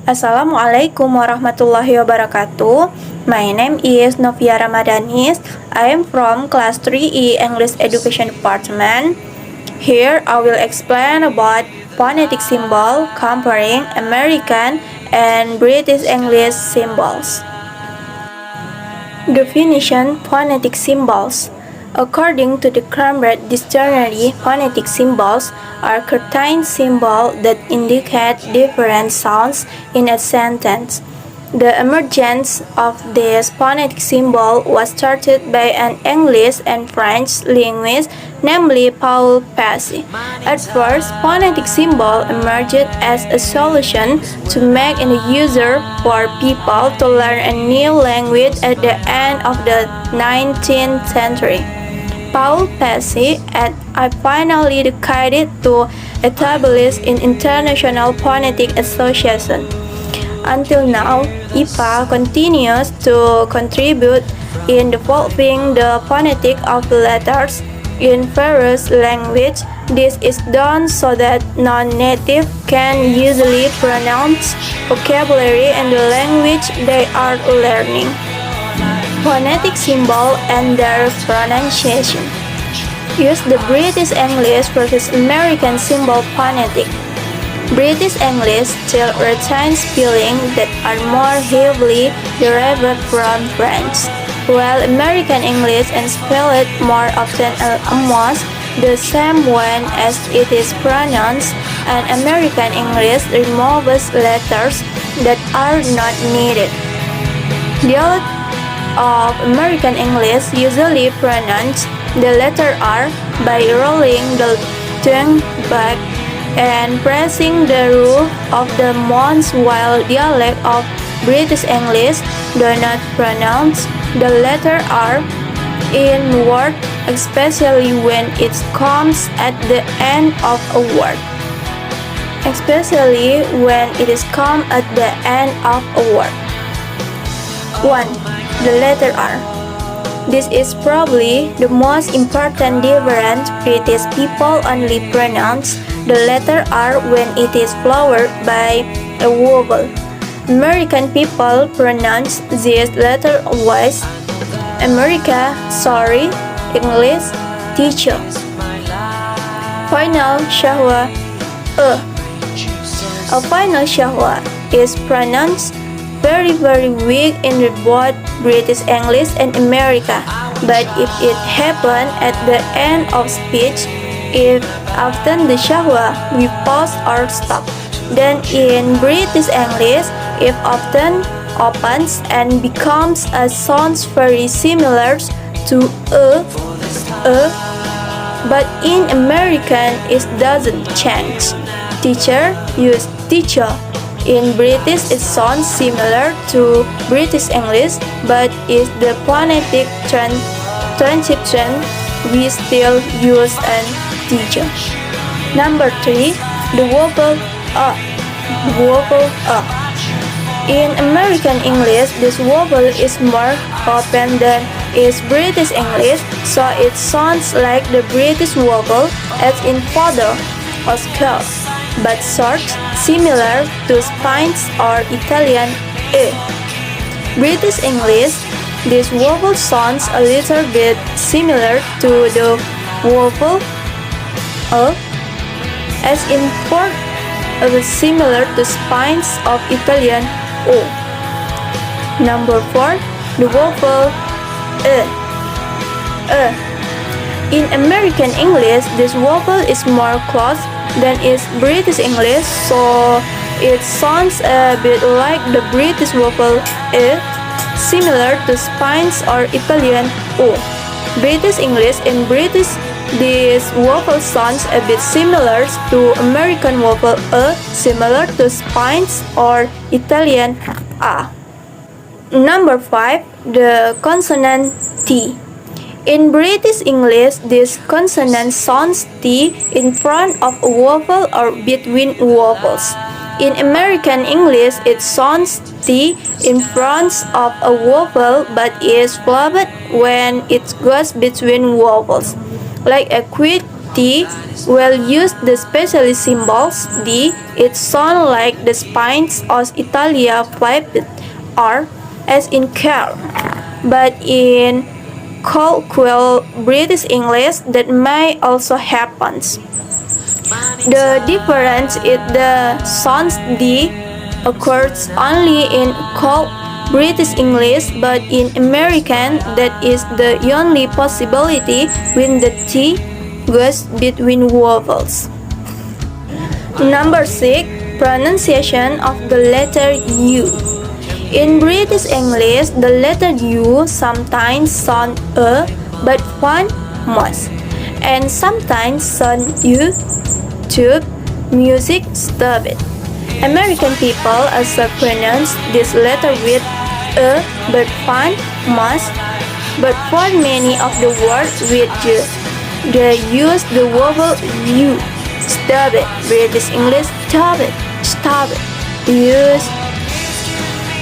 Assalamualaikum warahmatullahi wabarakatuh. My name is Novia Ramadanis. I am from Class 3E English Education Department. Here I will explain about phonetic symbol comparing American and British English symbols. Definition: phonetic symbols. According to the Cambridge Dictionary, phonetic symbols are certain symbols that indicate different sounds in a sentence. The emergence of this phonetic symbol was started by an English and French linguist, namely Paul Passy. At first, phonetic symbol emerged as a solution to make it easier for people to learn a new language at the end of the 19th century. Paul Passy and I finally decided to establish an international phonetic association. Until now, IPA continues to contribute in developing the phonetic of the letters in various languages. This is done so that non-native can easily pronounce vocabulary in the language they are learning. Phonetic symbol and their pronunciation. Use the British English versus American symbol phonetic. British English still retains spellings that are more heavily derived from French, while American English is spelled more often almost the same when as it is pronounced, and American English removes letters that are not needed. Dialect of American English usually pronounce the letter R by rolling the tongue back and pressing the roof of the mouth, while dialect of British English do not pronounce the letter R in word, especially when it comes at the end of a word. Especially when it is come at the end of a word. 1. The letter R. This is probably the most important difference. British people only pronounce the letter R when it is followed by a vowel. American people pronounce this letter always. America, sorry, English, teacher. Final shahwa, a final shahwa is pronounced very weak in both British English and America, but if it happens at the end of speech, if often the shahwa we pause or stop. Then in British English, if often opens and becomes a sounds very similar to but in American it doesn't change. Teacher use teacher. In British it sounds similar to British English, but is the phonetic transcription we still use an teacher. Number 3. The vowel A. In American English, this vowel is more open than is British English, so it sounds like the British vowel as in father or skull, but short, similar to Spanish or Italian E. British English, this vowel sounds a little bit similar to the vowel as in port, similar to Spanish of Italian O. Number 4. The vowel E. In American English, this vowel is more close than is British English, so it sounds a bit like the British vowel E, similar to Spanish or Italian O. British English and British, this vowel sounds a bit similar to American vowel E, similar to Spanish or Italian A. Number 5. The consonant T. In British English, this consonant sounds T in front of a vowel or between vowels. In American English, it sounds T in front of a vowel but is flubbed when it goes between vowels, like a quick T will use the specialist symbols D. It sounds like the spines of Italia flipped R as in car. But in colloquial British English that may also happen. The difference is the sound D occurs only in British English, but in American that is the only possibility when the T goes between vowels. Number 6. Pronunciation of the letter U. In British English, the letter U sometimes sounds but one must, and sometimes sounds U, tube, music, stupid. American people also pronounce this letter with but one must, but for many of the words with J, they use the vowel U. Stupid, British English, stupid, stupid. Use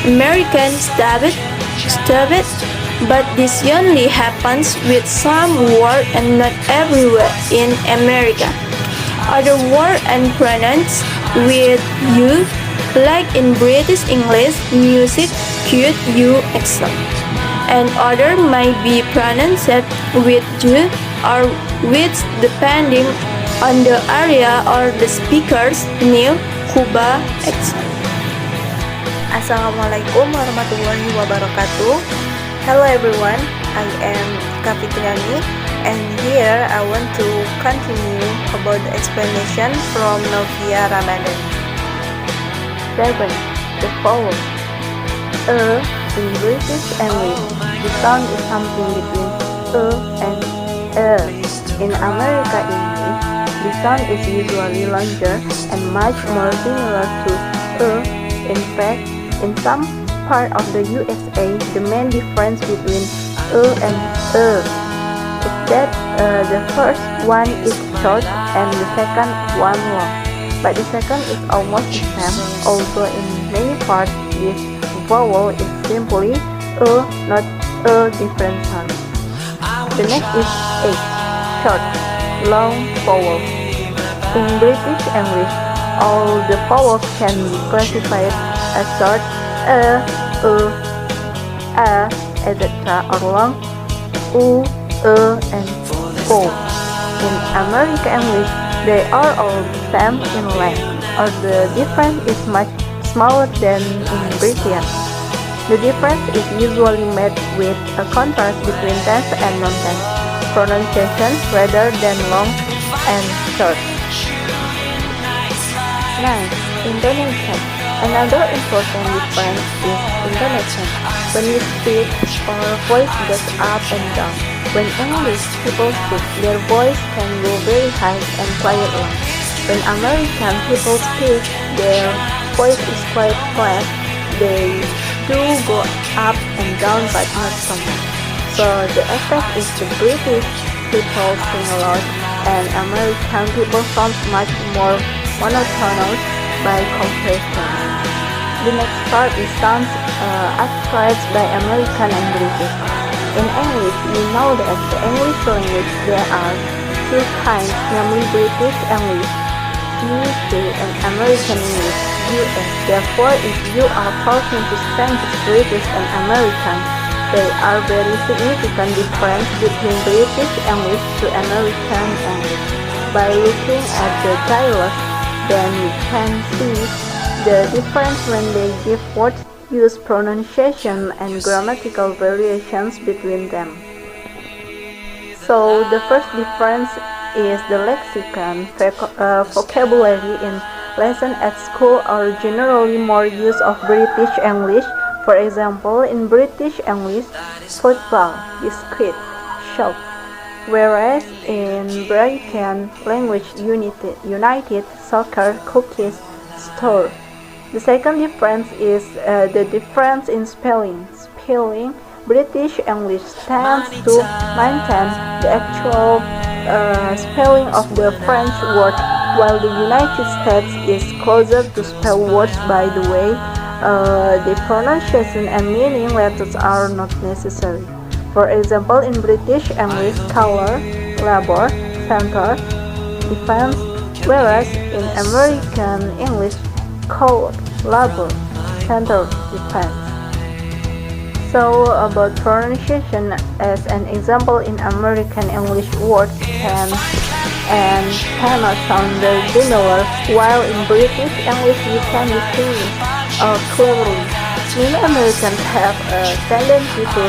American stupid, stupid, but this only happens with some words and not everywhere in America. Other words and pronouns with U, like in British English, music, cute, you, etc. And other might be pronounced with J or with depending on the area or the speaker's new, Kuba, etc. Assalamualaikum warahmatullahi wabarakatuh. Hello everyone, I am Kafitriani and here I want to continue about the explanation from Novia Ramadan. 7. The vowel. In British English, the sound is something between and In American English, the sound is usually longer and much more similar to In fact, in some part of the USA, the main difference between and is that the first one is short and the second one long. But the second is almost the same, although in many parts this vowel is simply not a different sound. The next is H, short, long vowel. In British English, all the vowels can be classified as short, etc. or long, and o. In American English, they are all the same in length, or the difference is much smaller than in British. The difference is usually made with a contrast between tense and non-tense pronunciation rather than long and short. 9. Intonation. Another important difference is intonation. When we speak, our voice goes up and down. When English people speak, their voice can go very high and quiet low. When American people speak, their voice is quite flat. They do go up and down but not so much. So the effect is the British people sing a lot and American people sound much more monotonous by comparison. The next part is sounds ascribed by American and British. In English, we know that the English language there are two kinds, namely British English, UK, and American English, US. Therefore, if you are talking to strangers, British and American, there are very significant difference between British English to American English. By looking at the dialogue, then we can see the difference when they give words, use pronunciation and grammatical variations between them. So the first difference is the lexicon. Vocabulary in lesson at school are generally more use of British English. For example, in British English, football, biscuit, shop, whereas in Britain language United, soccer, cookies, store. The second difference is the difference in spelling. British English tends to maintain the actual spelling of the French word, while the United States is closer to spell words by the way the pronunciation and meaning letters are not necessary. For example, in British English, color, labor, center, defense, whereas in American English called labor-centered defense. So about pronunciation, as an example, in American English words can and cannot sound very similar, while in British English you can distinguish clearly. Many Americans have a tendency to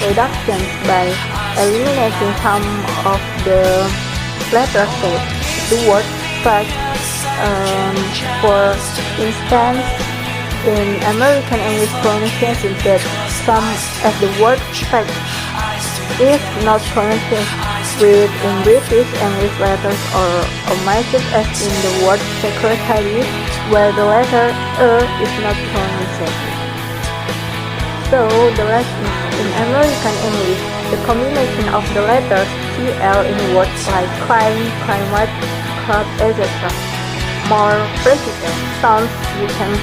reductions by eliminating some of the letter shapes. The word fact, for instance, in American English pronunciation that some of the word fact is not pronounced with in British English letters or omitted as in the word secretary where the letter is not pronounced. So the rest in American English, the combination of the letters CL in words like climb, climate, club, etc. More precise sounds you can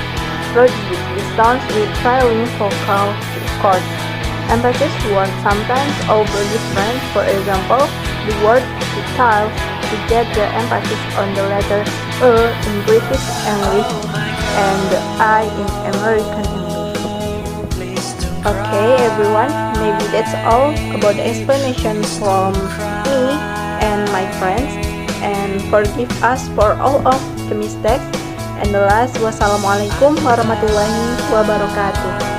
produce the sounds with trailing vocal cords. Emphasis words sometimes over different. For example, the word child to get the emphasis on the letter in British English and the I in American English. Okay, everyone, maybe that's all about the explanation from me and my friends, and forgive us for all of the mistakes. And the last, wassalamualaikum warahmatullahi wabarakatuh.